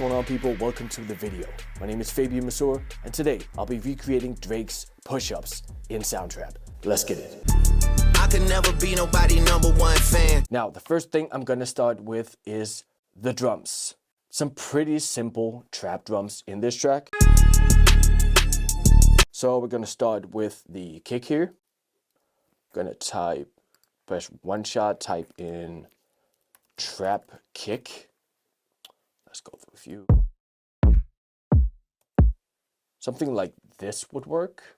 going on, people? Welcome to the video. My name is Fabian Mazur, and today I'll be recreating Drake's push-ups in Soundtrap. Let's get it. I could never be nobody #1 fan. Now, the first thing I'm gonna start with is the drums. Some pretty simple trap drums in this track. So we're gonna start with the kick here. Gonna press one shot, type in trap kick. Let's go through a few. Something like this would work.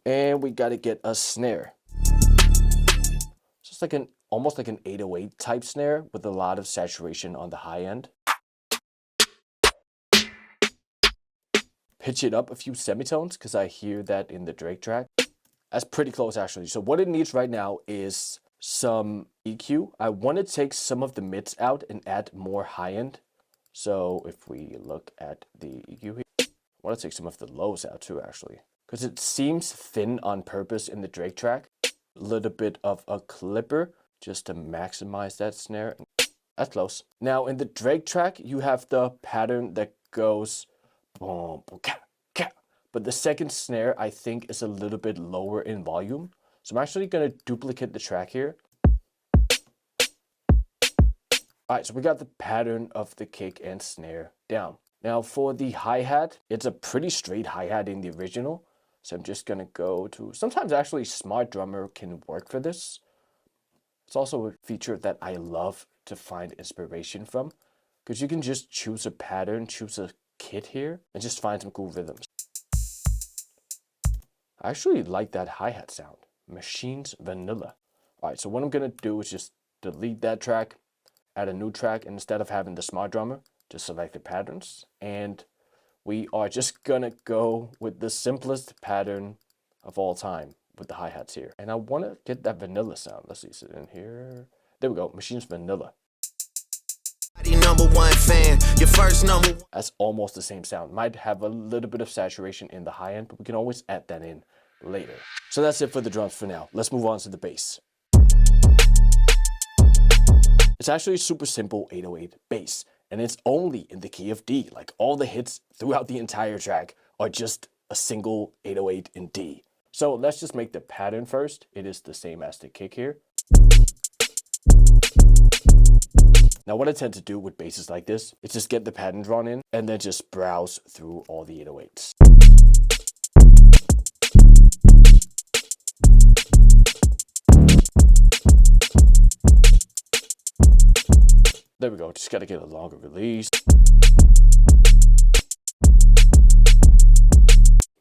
And we gotta get a snare. Just like almost like an 808 type snare with a lot of saturation on the high end. Pitch it up a few semitones because I hear that in the Drake track. That's pretty close actually. So what it needs right now is some EQ. I want to take some of the mids out and add more high end. So if we look at the EQ here, I want to take some of the lows out too actually, because it seems thin on purpose in the Drake track. A little bit of a clipper just to maximize that snare. That's close. Now in the Drake track, you have the pattern that goes boom, boom, ka, ka. But the second snare I think is a little bit lower in volume. So I'm actually going to duplicate the track here. Alright, so we got the pattern of the kick and snare down. Now for the hi-hat, it's a pretty straight hi-hat in the original. So I'm just gonna go to, sometimes actually Smart Drummer can work for this. It's also a feature that I love to find inspiration from, because you can just choose a pattern, choose a kit here, and just find some cool rhythms. I actually like that hi-hat sound. Machines Vanilla. Alright, so what I'm gonna do is just delete that track, add a new track, and instead of having the Smart Drummer, just select the patterns, and we are just gonna go with the simplest pattern of all time with the hi-hats here. And I want to get that vanilla sound. Let's see, is it in here? There we go, Machines Vanilla. #1 fan, your first number. That's almost the same sound. Might have a little bit of saturation in the high end, but we can always add that in later. So that's it for the drums for now. Let's move on to the bass. It's actually a super simple 808 bass, and it's only in the key of D. Like all the hits throughout the entire track are just a single 808 in D. So let's just make the pattern first. It is the same as the kick here. Now what I tend to do with basses like this is just get the pattern drawn in and then just browse through all the 808s. There we go, just gotta get a longer release.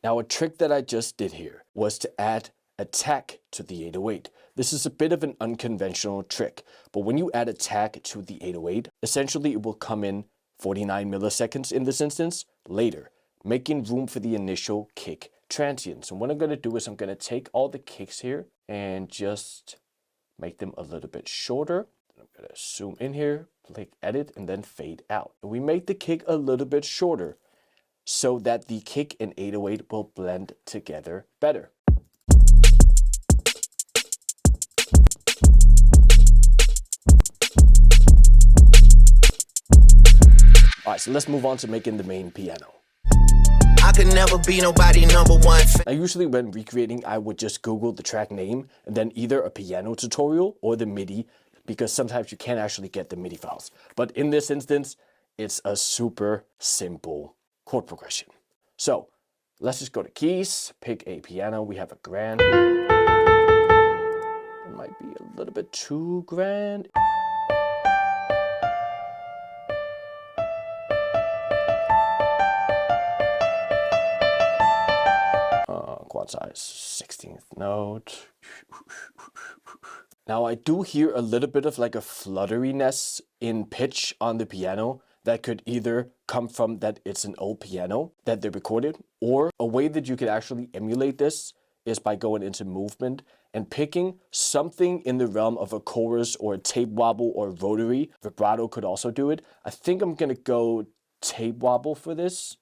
Now a trick that I just did here was to add attack to the 808. This is a bit of an unconventional trick, but when you add attack to the 808, essentially it will come in 49 milliseconds in this instance later, making room for the initial kick transients. And what I'm gonna do is I'm gonna take all the kicks here and just make them a little bit shorter. I'm gonna zoom in here, click edit, and then fade out. And we make the kick a little bit shorter so that the kick and 808 will blend together better. Alright, so let's move on to making the main piano. I could never be nobody #1 fan. Now usually when recreating, I would just Google the track name and then either a piano tutorial or the MIDI, because sometimes you can't actually get the MIDI files. But in this instance, it's a super simple chord progression. So let's just go to keys, pick a piano. We have a grand. It might be a little bit too grand. Quad size, 16th note. Now I do hear a little bit of like a flutteriness in pitch on the piano that could either come from that it's an old piano that they recorded, or a way that you could actually emulate this is by going into movement and picking something in the realm of a chorus or a tape wobble or rotary. Vibrato could also do it. I think I'm gonna go tape wobble for this.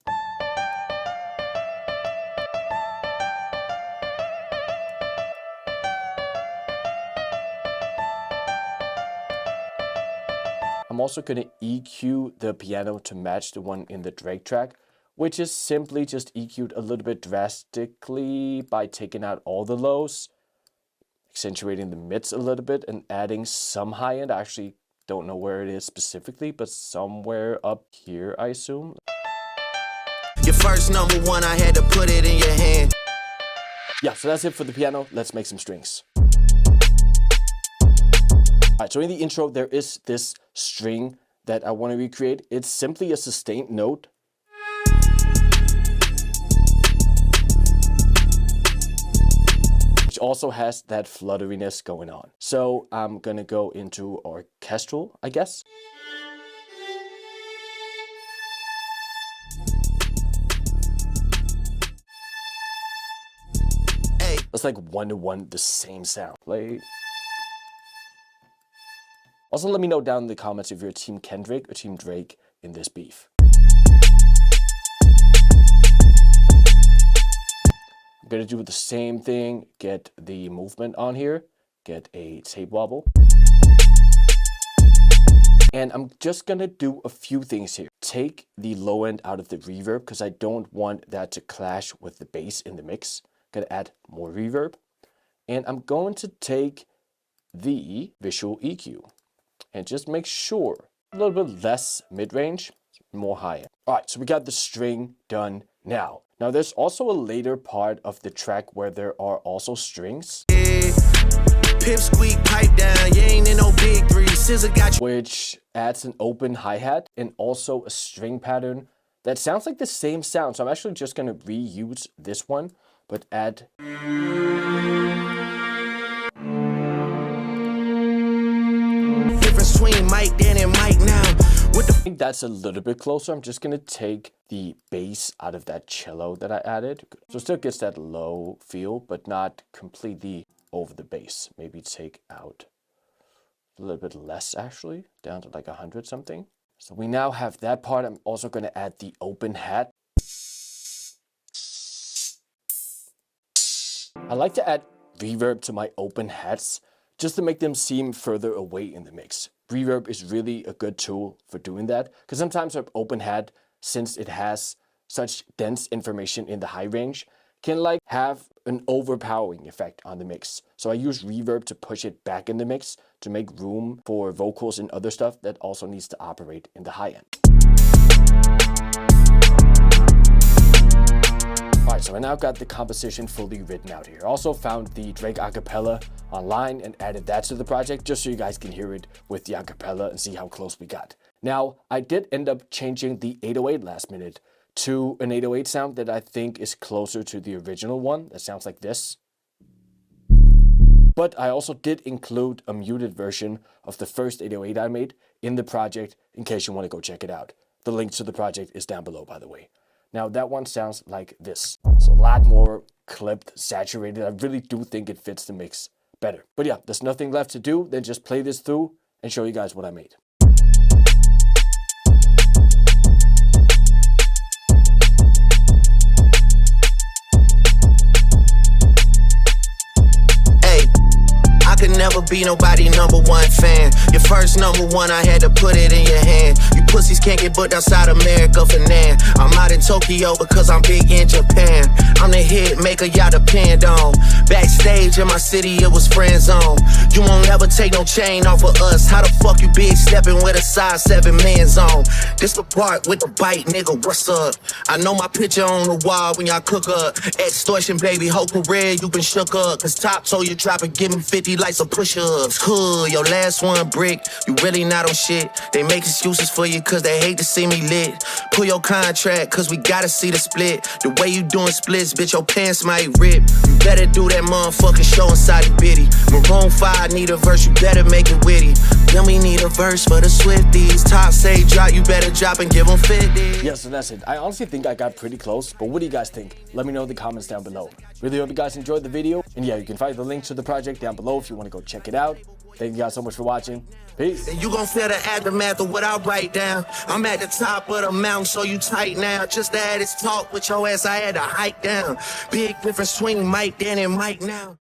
I'm I'm also going to EQ the piano to match the one in the Drake track, which is simply just EQ'd a little bit drastically by taking out all the lows, accentuating the mids a little bit, and adding some high end. I actually don't know where it is specifically, but somewhere up here, I assume. Your first number one, I had to put it in your hand. Yeah, so that's it for the piano. Let's make some strings. All right, so in the intro, there is this string that I want to recreate. It's simply a sustained note. Which also has that flutteriness going on. So I'm gonna go into orchestral, I guess. Hey. It's like one-to-one the same sound. Play. Also, let me know down in the comments if you're Team Kendrick or Team Drake in this beef. I'm gonna do the same thing, get the movement on here, get a tape wobble. And I'm just gonna do a few things here. Take the low end out of the reverb because I don't want that to clash with the bass in the mix. Gonna add more reverb. And I'm going to take the visual EQ and just make sure a little bit less mid-range, more high end. All right, so we got the string done now. Now there's also a later part of the track where there are also strings. Pip squeak, pipe down, you ain't in no big three. Scissor got you. Which adds an open hi-hat and also a string pattern that sounds like the same sound. So I'm actually just gonna reuse this one, but add difference between Mike then and Mike now. I think that's a little bit closer. I'm just gonna take the bass out of that cello that I added. So it still gets that low feel, but not completely over the bass. Maybe take out a little bit less actually, down to like 100 something. So we now have that part. I'm also gonna add the open hat. I like to add reverb to my open hats just to make them seem further away in the mix. Reverb is really a good tool for doing that because sometimes our open hat, since it has such dense information in the high range, can like have an overpowering effect on the mix. So I use reverb to push it back in the mix to make room for vocals and other stuff that also needs to operate in the high end. Alright, so I now got the composition fully written out here. Also found the Drake acapella online and added that to the project just so you guys can hear it with the acapella and see how close we got. Now, I did end up changing the 808 last minute to an 808 sound that I think is closer to the original one. That sounds like this. But I also did include a muted version of the first 808 I made in the project in case you want to go check it out. The link to the project is down below, by the way. Now that one sounds like this. It's a lot more clipped, saturated. I really do think it fits the mix better. But yeah, there's nothing left to do than just play this through and show you guys what I made. Could never be nobody number one fan. Your first number one, I had to put it in your hand. You pussies can't get booked outside America for nan. I'm out in Tokyo because I'm big in Japan. I'm the hit maker y'all depend on. Backstage in my city, it was friend zone. You won't ever take no chain off of us. How the fuck you big stepping with a size 7 man zone? This the part with the bite, nigga, what's up? I know my picture on the wall when y'all cook up. Extortion, baby, whole career you been shook up. Cause Top told you drop it, give me 50 like some push-ups. Cool, your last one brick, you really not on shit. They make excuses for you cause they hate to see me lit. Pull your contract cause we gotta see the split. The way you doing splits, bitch, your pants might rip. You better do that motherfucking show inside the bitty. Maroon 5 need a verse, you better make it witty. Then we need a verse for the Swifties. Top say drop, you better drop and give them 50. Yeah, so that's it. I honestly think I got pretty close, but what do you guys think? Let me know in the comments down below. Really hope you guys enjoyed the video. And yeah, you can find the link to the project down below if you want to go check it out. Thank you guys so much for watching. Peace. And you gon' feel the aftermath of what I write down. I'm at the top of the mountain, so you tight now. Just to have this talk with your ass, I had to hike down. Big difference between Mike then and Mike now.